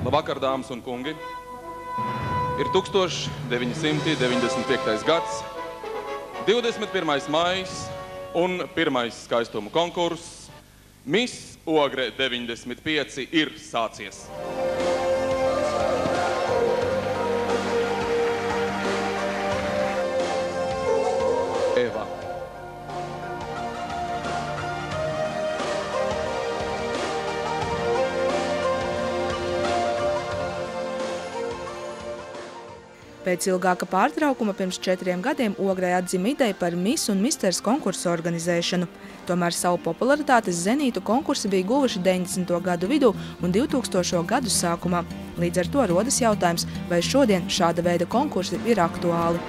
Labvakar, dāmas un kungi! Ir 1995. gads, 21. maijs un pirmais skaistumu konkurss Miss Ogre 95 ir sācies. Eva. Pēc ilgāka pārtraukuma pirms 4 gadiem Ograi atzima ideja par Miss un Misters konkursu organizēšanu. Tomēr savu popularitātes zenītu konkursi bija guvuši 90. gadu vidū un 2000. gadu sākumā. Līdz ar to rodas jautājums, vai šodien šāda veida konkursi ir aktuāli.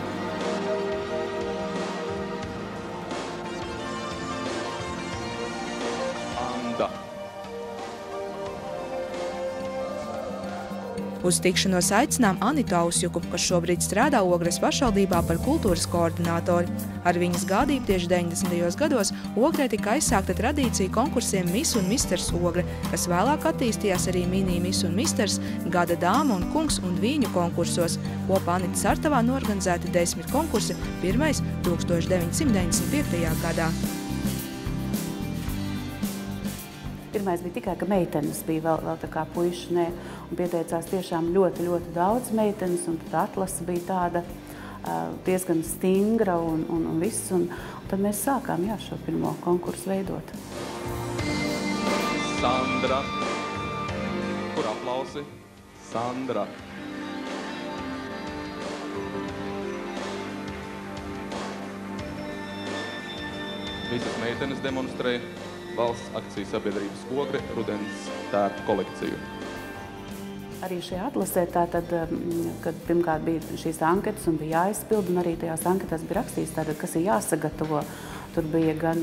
Uz tikšanos aicinām Anitu Ausjuku, kas šobrīd strādā Ogres pašvaldībā par kultūras koordinātori. Ar viņas gādību tieši 90. gados Ogrē tika aizsākta tradīcija konkursiem Miss un Misters Ogre, kas vēlāk attīstījās arī mini Miss un Misters, Gada dāma un kungs un vīņu konkursos. Kopā Anitas Artavā norganizēti 10 konkursi, pirmais 1995. gadā. Pirmais bija tikai, ka meitenes bija vēl tā kā puiši, ne, un pieteicās tiešām ļoti daudz meitenes, un tad atlase bija tāda diezgan stingra un viss, un tad mēs sākām, jā, šo pirmo konkursu veidot. Sandra. Kur aplausi? Sandra. Visas meitenes demonstrē valsts akciju sabiedrības Ogre rudens tērpu kolekciju. Arī šajā atlasē tātad, kad pirmkārt bija šīs anketas un bija jāizpild, un arī tajās anketās bija rakstīts tātad, kas ir jāsagatavo. Tur bija gan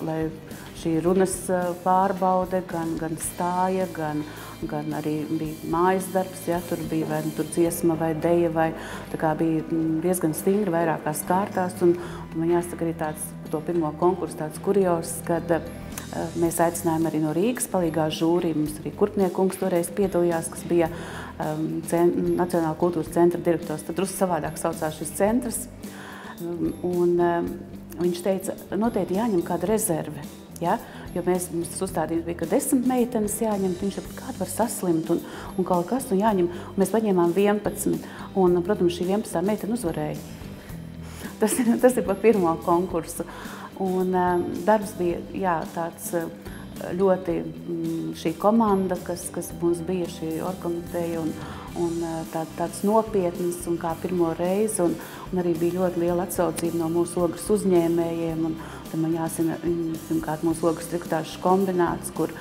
lai šī runas pārbaude, gan stāja, gan arī bija mājas darbs, ja, tur bija vai tur dziesma vai deja, vai tā kā bija diezgan stingri vairākās kārtās, un man jāsaka arī tāds, to pirmo konkursu tāds kurios, kad mēs aicinājām arī no Rīgas palīgā žūrī, mums arī Kurpniekungs toreiz piedalījās, kas bija Nacionāla kultūras centra direktors, tad drusku savādāk saucās šis centrs, un viņš teica, noteikti jāņem kāda rezerve, ja? Jo mums tas uzstādījums bija, ka 10 meitenes jāņem, viņš jau kādu var saslimt un kaut kas, un jāņem, un mēs paņēmām 11, un, protams, šī 11. meitene uzvarēja. Tas ir par pirmo konkursu. Un darbs bija, jā, tāds ļoti šī komanda, kas mums bija šī orkomiteja un tāds nopietnas un kā pirmo reizi, un arī bija ļoti liela atsaucība no mūsu Ogres uzņēmējiem, un tad man jāsina, pirmkārt, mūsu Ogres trikotāžas kombināts, kur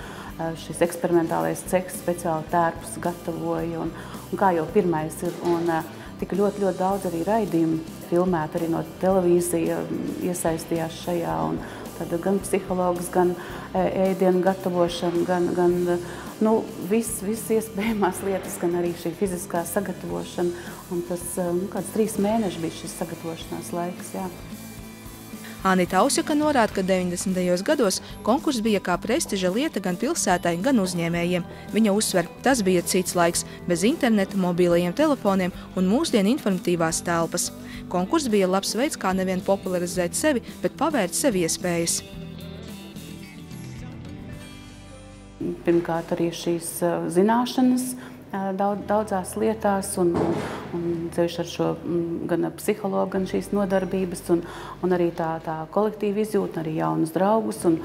šis eksperimentālais ceks speciāli tērpus gatavoja, un kā jau pirmais ir, un tika ļoti daudz arī raidījumu filmēt, arī no televīzija iesaistījās šajā, un tad gan psihologs, gan ēdienu gatavošana, gan viss iespējamās lietas, gan arī šī fiziskā sagatavošana, un tas kāds 3 mēneši bija šis sagatavošanās laiks, jā. Anita Ausjuka norāda, ka 90. gados konkurss bija kā prestiža lieta gan pilsētai, gan uzņēmējiem. Viņa uzsver, tas bija cits laiks, bez interneta, mobilajiem telefoniem un mūsdienu informatīvās telpas. Konkurss bija labs veids, kā nevien popularizēt sevi, bet pavērt sev iespējas. Pirmkārt, arī šīs zināšanas daudzās lietās, un ceļš ar šo gan psihologu, gan šīs nodarbības, un arī tā kolektīva izjūta, arī jaunus draugus. Tad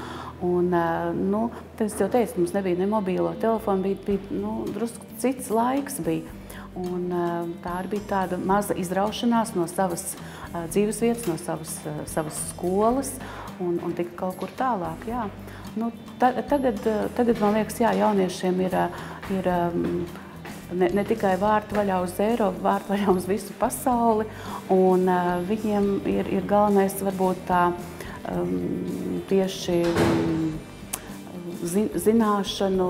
es jau teicu, mums nebija ne mobīlo telefonu, bija drusku cits laiks bija. Un tā arī bija tāda maza izraušanās no savas dzīves vietas, no savas skolas, un tika kaut kur tālāk, jā. Tagad man liekas, jā, jauniešiem ir ne tikai vārti vaļā uz Eiropu, vārti vaļā uz visu pasauli, un viņiem ir galvenais varbūt tā tieši zināšanu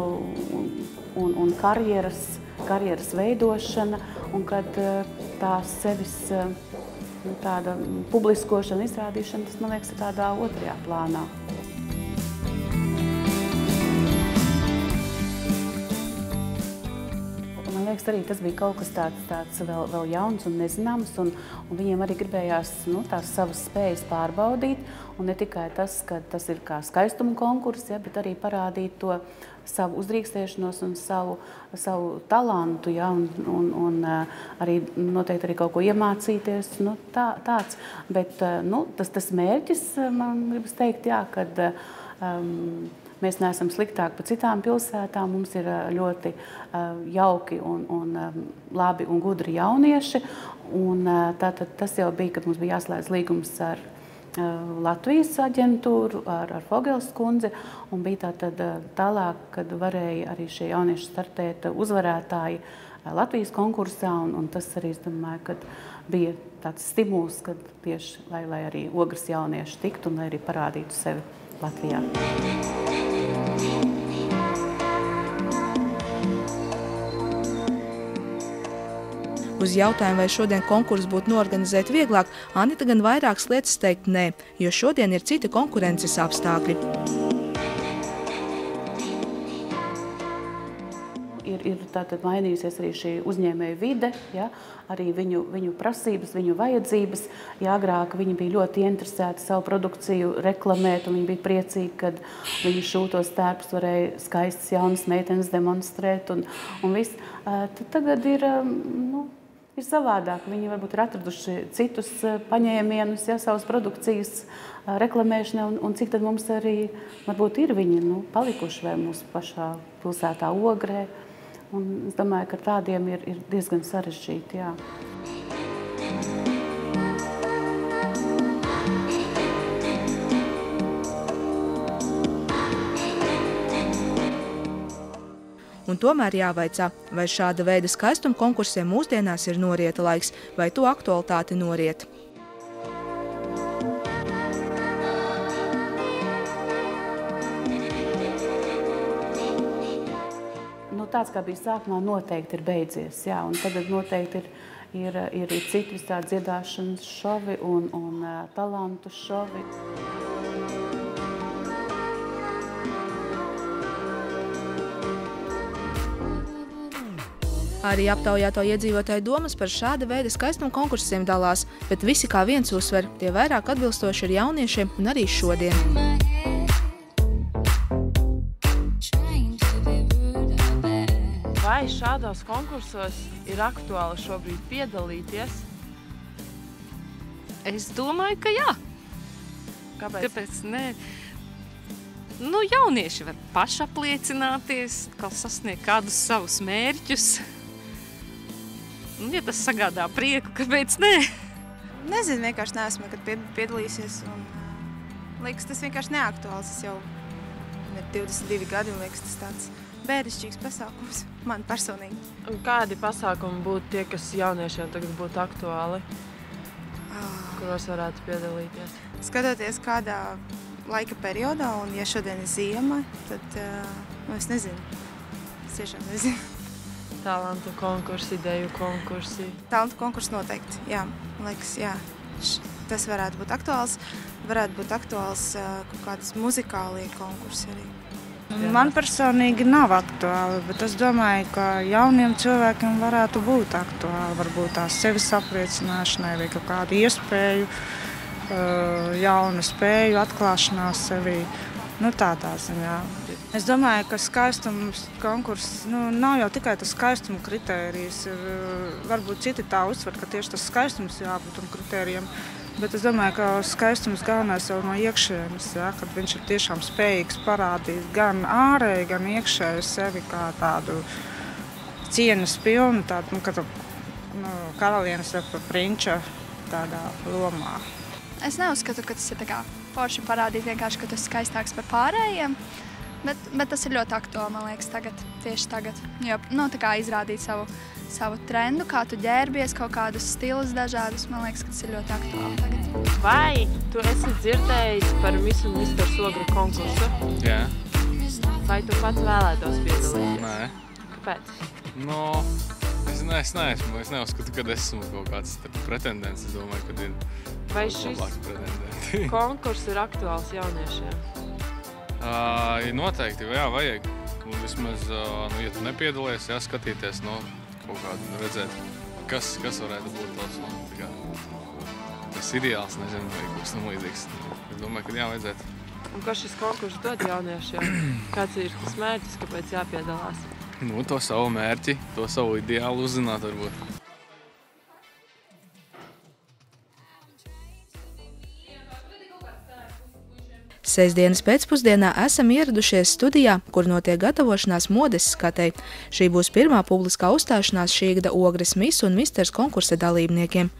un karjeras veidošana, un kad tā sevis tāda publiskošana, izrādīšana, tas, man liekas, ir tādā otrajā plānā. liekas, arī tas bija kaut kas tāds vēl jauns un nezināms, un viņiem arī gribējās tās savas spējas pārbaudīt, un ne tikai tas, ka tas ir kā skaistuma konkurss, bet arī parādīt to savu uzdrīkstēšanos un savu talantu, un arī noteikti arī kaut ko iemācīties, tāds. Bet tas mērķis, man gribas teikt, kad mēs neesam sliktāki par citām pilsētām, mums ir ļoti jauki un labi un gudri jaunieši, un tātad tas jau bija, kad mums bija jāslēdz līgums ar Latvijas aģentūru, ar Fogels kundzi, un bija tātad tālāk, kad varēja arī šie jaunieši startēt uzvarētāji Latvijas konkursā, un tas arī, es domāju, kad bija tāds stimuls, kad tieši, lai arī Ogres jaunieši tiktu un lai arī parādītu sevi Latvijā. Uz jautājumu, vai šodien konkurss būtu norganizēt vieglāk, Anita gan vairākas lietas teikt nē, jo šodien ir citi konkurences apstākļi. Ir tātad mainījusies arī šī uzņēmēju vide, arī viņu prasības, viņu vajadzības. Agrāk viņi bija ļoti interesēti savu produkciju reklamēt, un viņi bija priecīgi, kad viņi šūtos tērpus varēja skaistas jaunas meitenes demonstrēt un viss. Tagad ir savādāk. Viņi varbūt ir atraduši citus paņēmienus, savas produkcijas reklamēšanai, un cik tad mums arī varbūt ir viņi palikuši vai mūsu pašā pilsētā Ogrē. Un es domāju, ka tādiem ir diezgan sarežģīti, jā. Un tomēr jāvaicā, vai šāda veida skaistuma konkursiem mūsdienās ir norieta laiks, vai to aktualitāti noriet. Tāds, kā bija sākumā, noteikti ir beidzies, jā, un tagad noteikti ir citi visādi dziedāšanas šovi un talantu šovi. Arī aptaujāto iedzīvotāju domas par šāda veida skaistuma konkursiem dalās, bet visi kā viens uzsver, tie vairāk atbilstoši ir jauniešiem un arī šodien. Vai šādos konkursos ir aktuāli šobrīd piedalīties? Es domāju, ka jā. Kāpēc? Kāpēc ne? Jaunieši var pašapliecināties, sasniegt kādus savus mērķus. Ja tas sagādā prieku, kāpēc ne? Nezinu, vienkārši neesmu nekad piedalīsies. Liekas, tas vienkārši neaktuāls. Es jau 22 gadi, un liekas, tas tāds bērišķīgs pasākums man personīgi. Un kādi pasākumi būtu tie, kas jauniešiem tagad būtu aktuāli, kuros varētu piedalīties? Skatoties kādā laika periodā, un ja šodien ir ziema, tad es nezinu. Es tiešām nezinu. Talantu konkursi, ideju konkursi? Talantu konkursi noteikti, jā. Man liekas, jā. Tas varētu būt aktuāls. Varētu būt aktuāls kaut kādas muzikālie konkursi arī. Man personīgi nav aktuāli, bet es domāju, ka jauniem cilvēkiem varētu būt aktuāli. Varbūt tās sevis apliecināšanai vai kaut kādu iespēju, jaunu spēju atklāšanās sevī. Tādā ziņā. Es domāju, ka skaistums konkurss nav jau tikai tas skaistuma kritērijs. Varbūt citi tā uzsver, ka tieši tas skaistums jābūt un kritērijiem. Bet es domāju, ka skaistums galvenais jau no iekšienes, kad viņš ir tiešām spējīgs parādīt gan ārēji, gan iekšēji sevi kā tādu cieņas pilnu, tādu, karalienes vai prinča tādā lomā. Es neuzskatu, ka tas ir tā kā forši parādīt vienkārši, ka tu esi skaistāks par pārējiem, bet tas ir ļoti aktuāli, man liekas, tieši tagad. Jo, tā kā izrādīt savu trendu, kā tu ģērbies, kaut kādus stilus dažādus, man liekas, ka tas ir ļoti aktuāli tagad. Vai tu esi dzirdējis par Miss un Misters Ogre konkursu? Jā. Vai tu pats vēlētos piedalīties? Nē. Kāpēc? Es neesmu. Es neuzskatu, ka esmu kaut kāds pretendents. Es domāju, ka ir labāks pretendenti. Konkurss ir aktuāls jauniešiem? Noteikti, jā, vajag. Un vismaz, ja tu nepiedalies, skatīties, kaut kādu redzēt, kas varētu būt tas ideāls, nezinu, vai kaut kas tam līdzīgs. Es domāju, ka vajadzētu. Un ko šis konkurss dod jauniešiem? Kāds ir tas mērķis, kāpēc jāpiedalās? Nu, to savu mērķi, to savu ideālu uzzināt varbūt. Sestdienas pēcpusdienā esam ieradušies studijā, kur notiek gatavošanās modes skatei. Šī būs pirmā publiskā uzstāšanās šī gada Ogres Miss un Misters konkursa dalībniekiem.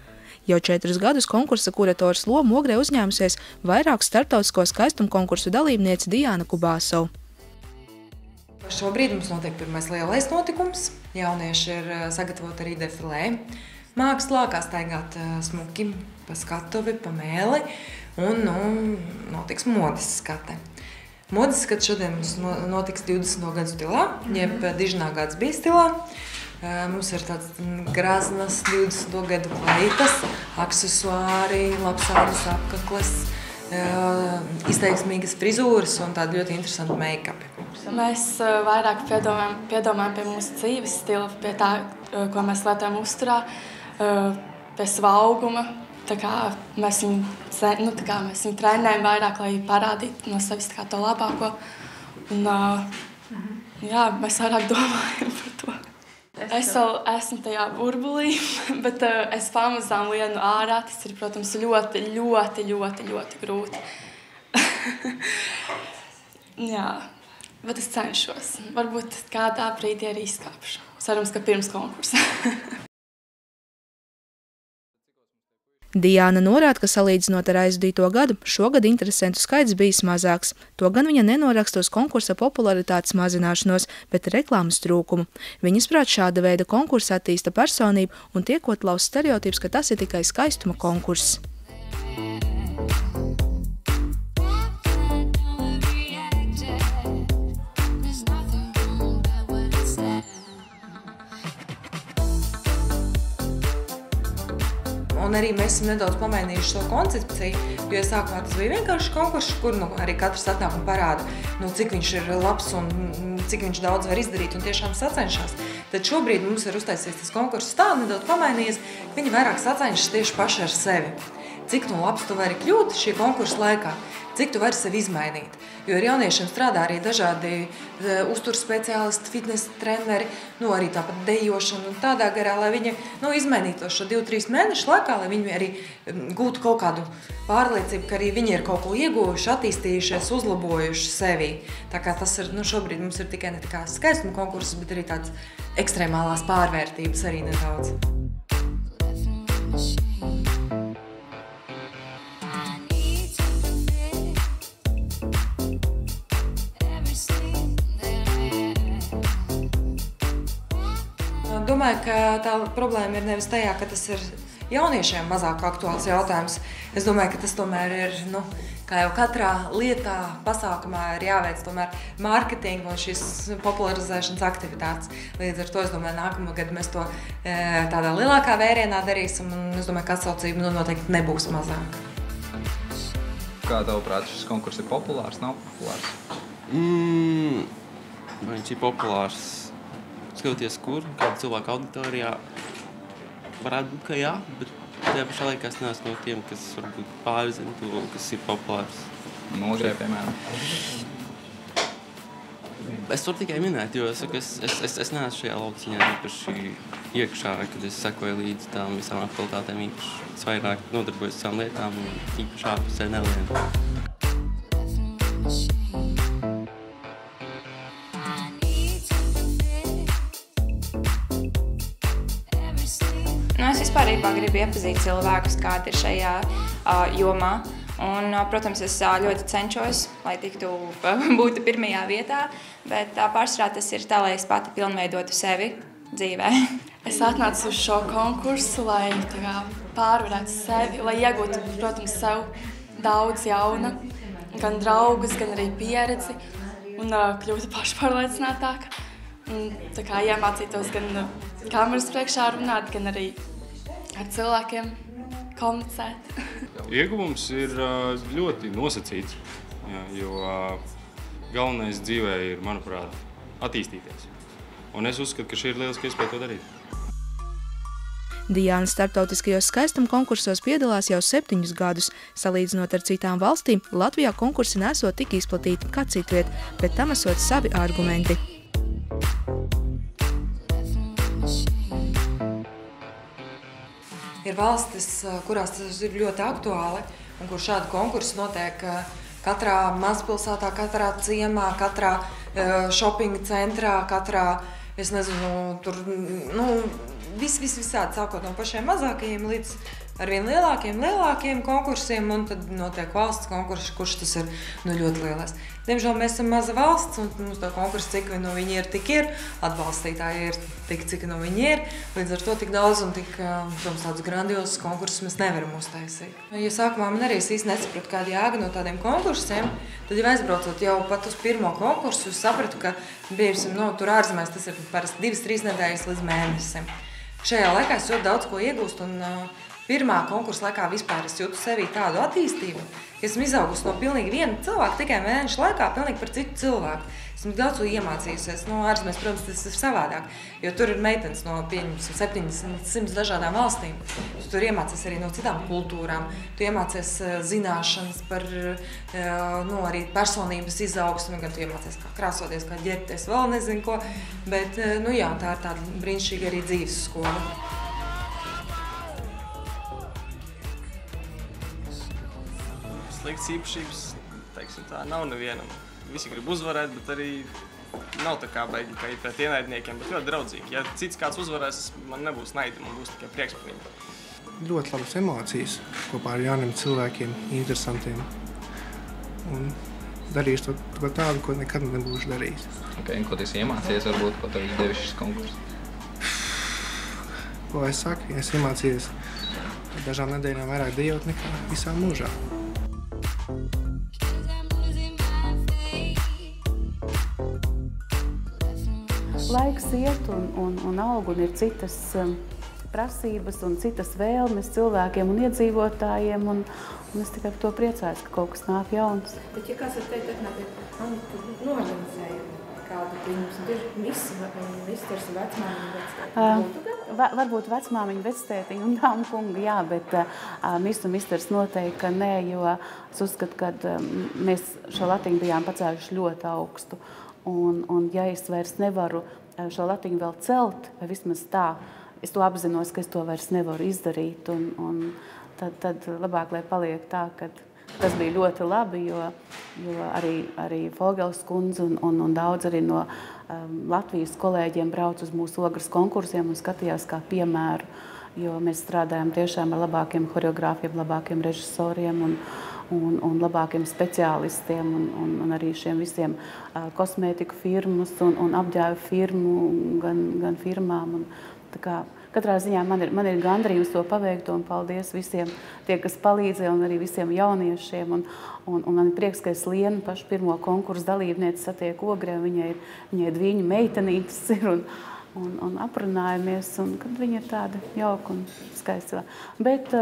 Jau 4 gadus konkursa kurators lomu Ogrē uzņēmusies vairāku starptautisko skaistumu konkursu dalībniece Diana Kubāsova. Šobrīd mums notiek pirmais lielais notikums. Jaunieši ir sagatavoti arī defilē. Mākslā, kā staigāt smuki pa skatuvi, pa mēli. Un notiks modes skate. Modes skate šodien mums notiks 20. gadu stilā, jeb dižnā gads bija stilā. Mums ir tāds graznas 20. gadu kleitas, aksesuāri, labsāras apkakles, izteiksmīgas frizūras un tādi ļoti interesanti make-upi. Mēs vairāk piedomājam pie mūsu dzīves stila, pie tā, ko mēs lietojam uzturā, pie sava auguma. Tā kā mēs viņu trenējam vairāk, lai parādītu no sevis to labāko. Un, mēs vairāk domājam par to. Es vēl esmu tajā burbulī, bet es pamazām lienu ārā. Tas ir, protams, ļoti, ļoti, ļoti, ļoti grūti. Jā, bet es cenšos. Varbūt kādā brīdī arī izkāpšu. Cerams, ka pirms konkursa. Diana norāda, ka salīdzinot ar aizdīto gadu, šogad interesentu skaits bijis mazāks. To gan viņa nenoraksta uz konkursa popularitātes mazināšanos, bet reklāmas trūkumu. Viņas prāt šāda veida konkursa attīsta personību un tiek laust stereotips, ka tas ir tikai skaistuma konkurss. Un arī mēs esam nedaudz pamainījuši šo koncepciju, jo sākumā tas bija vienkārši konkurss, kur arī katrs atnāk un parāda, cik viņš ir labs un cik viņš daudz var izdarīt un tiešām sacenšas. Tad šobrīd mums ir uztaisīts tas konkurss tā, nedaudz pamainījies, viņi vairāk sacenšas tieši paši ar sevi. Cik labs tu vari kļūt šī konkursa laikā, cik tu vari sevi izmainīt. Jo ar jauniešiem strādā arī dažādi uzturs speciālisti, fitnesa treneri, arī tāpat dejošana un tādā garā, lai viņi izmainītos šo 2-3 mēnešu laikā, lai viņi arī gūtu kaut kādu pārliecību, ka arī viņi ir kaut ko ieguvuši, attīstījušies, uzlabojuši sevi. Tā kā tas ir, šobrīd mums ir tikai ne tā kā skaistuma konkurss, bet arī tāds ekstremālās pārvērtības arī nedaudz. Domāju, ka tā problēma ir nevis tajā, ka tas ir jauniešiem mazāk aktuāls jautājums. Es domāju, ka tas tomēr ir, kā jau katrā lietā, pasākumā ir jāveic tomēr mārketinga un šīs popularizēšanas aktivitātes. Līdz ar to, es domāju, nākamo gadu mēs to tādā lielākā vērienā darīsim, un es domāju, ka atsaucība noteikti nebūs mazāka. Kā tavuprāt, šis konkurss ir populārs, nav populārs? Viņš ir populārs. Skatoties, kur, kāda cilvēka auditorijā, varētu būt, ka jā, bet tajā pašā laikā es neesmu no tiem, kas varbūt pārzina to, kas ir populārs. Ogrē, piemēram. Es varu tikai minēt, jo es neesmu šajā lauciņā īpaši iekšā, kad es sekoju līdz tām visām aktualitātēm īpaši. Es vairāk nodarbojos ar savām lietām un īpaši ārpusē nelienu. Es vispārībā gribu iepazīt cilvēkus, kādi ir šajā jomā. Un, protams, es ļoti cenšos, lai būtu pirmajā vietā, bet pārsvarā tas ir tā, lai es pati pilnveidotu sevi dzīvē. Es atnācu uz šo konkursu, lai pārvarētu sevi, lai iegūtu, protams, sev daudz jauna, gan draugus, gan arī pieredzi, un kļūtu pašpārliecinātāka. Iemācītos gan kameras priekšā runāt, gan arī ar cilvēkiem komunicēt. Ieguvums ir ļoti nosacīts, jo galvenais dzīvē ir, manuprāt, attīstīties. Un es uzskatu, ka šī ir lieliska iespēja to darīt. Diāna starptautiskajos skaistuma konkursos piedalās jau 7 gadus. Salīdzinot ar citām valstīm, Latvijā konkursi nesot tik izplatīti kā citviet, bet tam esot savi argumenti. Ir valstis, kurās tas ir ļoti aktuāli un kur šādi konkursi notiek katrā mazpilsētā, katrā ciemā, katrā šopinga centrā, katrā, es nezinu, tur, visādi sākot no pašiem mazākajiem līdz arvien lielākiem konkursiem, un tad notiek valsts konkursi, kurš tas ir ļoti lielais. Diemžēl mēs esam maza valsts, un mums to konkursu, cik no viņi ir, tik ir, atbalstītāji ir tik, cik no viņi ir, līdz ar to tik daudz un tik, protams, tādus grandiozus konkursus mēs nevaram uztaisīt. Ja sākumā man arī īsti nesapratu, kāda jēga no tādiem konkursiem, tad jau aizbraucot jau pat uz pirmo konkursu, sapratu, ka tur ārzemēs tas ir parasti 2-3 nedēļas līdz mēnesim. Šajā laikā es ļoti daudz ko iegūstu, un pirmā konkursa laikā vispār es jūtu sevī tādu attīstību, ka esmu izaugusi no pilnīgi viena cilvēka tikai mēnešu laikā pilnīgi par citu cilvēku. Esmu daudz ko iemācījusies. Ārzemēs, protams, tas ir savādāk, jo tur ir meitenes no 70 dažādām valstīm. Tu tur iemācies arī no citām kultūrām. Tu iemācies zināšanas par arī personības izaugsmi, gan tu iemācies kā krāsoties, kā ģērbties, vēl nezinu ko. Bet, tā ir tāda brīnišķīga arī dzīves skola. Sliktas īpašības, teiksim tā, nav nevienam. Visi grib uzvarēt, bet arī nav tā kā baigi pret ienaidniekiem, bet ļoti draudzīgi. Ja cits kāds uzvarēs, man nebūs naida, man būs tikai prieks par viņu. Ļoti labas emocijas kopā ar jauniem cilvēkiem, interesantiem. Un darīšu to tādu, ko nekad nebūšu darījis. Un ko tu esi iemācījies, varbūt, ko tev ir devis šis konkurss? Ko es saku? Es iemācījies dažām nedēļām vairāk dejot nekā visā mūžā. Laiks iet un aug, un ir citas prasības un citas vēlmes cilvēkiem un iedzīvotājiem, un es tikai par to priecājos, ka kaut kas nāk jauns. Bet, ja kāds ar teikt, noorganizēja kādu pirms, ir visi Misters un vecmāmiņu vectētiņu? Varbūt vecmāmiņu vectētiņu un dāmu kungu, jā, bet Misters noteikti, ka nē, jo es uzskatu, ka mēs šo latiņu bijām pacēluši ļoti augstu. Un ja es vairs nevaru šo latiņu vēl celt, vai vismaz tā, es to apzinos, ka es to vairs nevaru izdarīt, un tad labāk, lai paliek tā, ka tas bija ļoti labi, jo arī Fogels kundze un daudz arī no Latvijas kolēģiem brauc uz mūsu Ogres konkursiem un skatījās kā piemēru, jo mēs strādājam tiešām ar labākiem choreogrāfiem, labākiem režisoriem un labākiem speciālistiem un arī šiem visiem kosmētiku firmas un apģērbu firmu, gan firmām. Katrā ziņā man ir gandarījums to paveikto un paldies visiem tie, kas palīdzēja un arī visiem jauniešiem. Un man ir prieks, ka es Lienu pašu pirmo konkursu dalībnieci satieku Ogrē, viņai ir dviņu meitenītes un aprunājamies, un kad viņa ir tāda jauka un skaista. Bet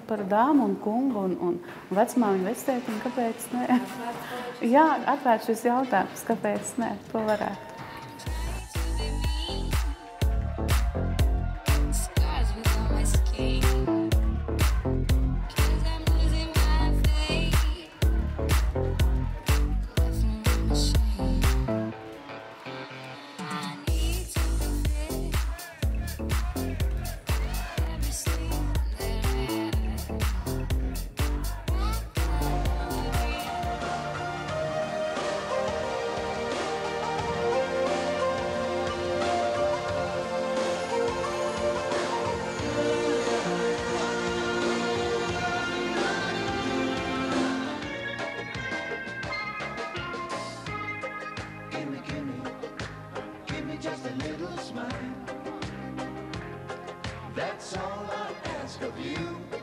par dāmu un kungu un vecmāmiņu vectētiņu, kāpēc ne? Jā, atvērt šis jautājums, kāpēc ne? To varētu. That's all I ask of you.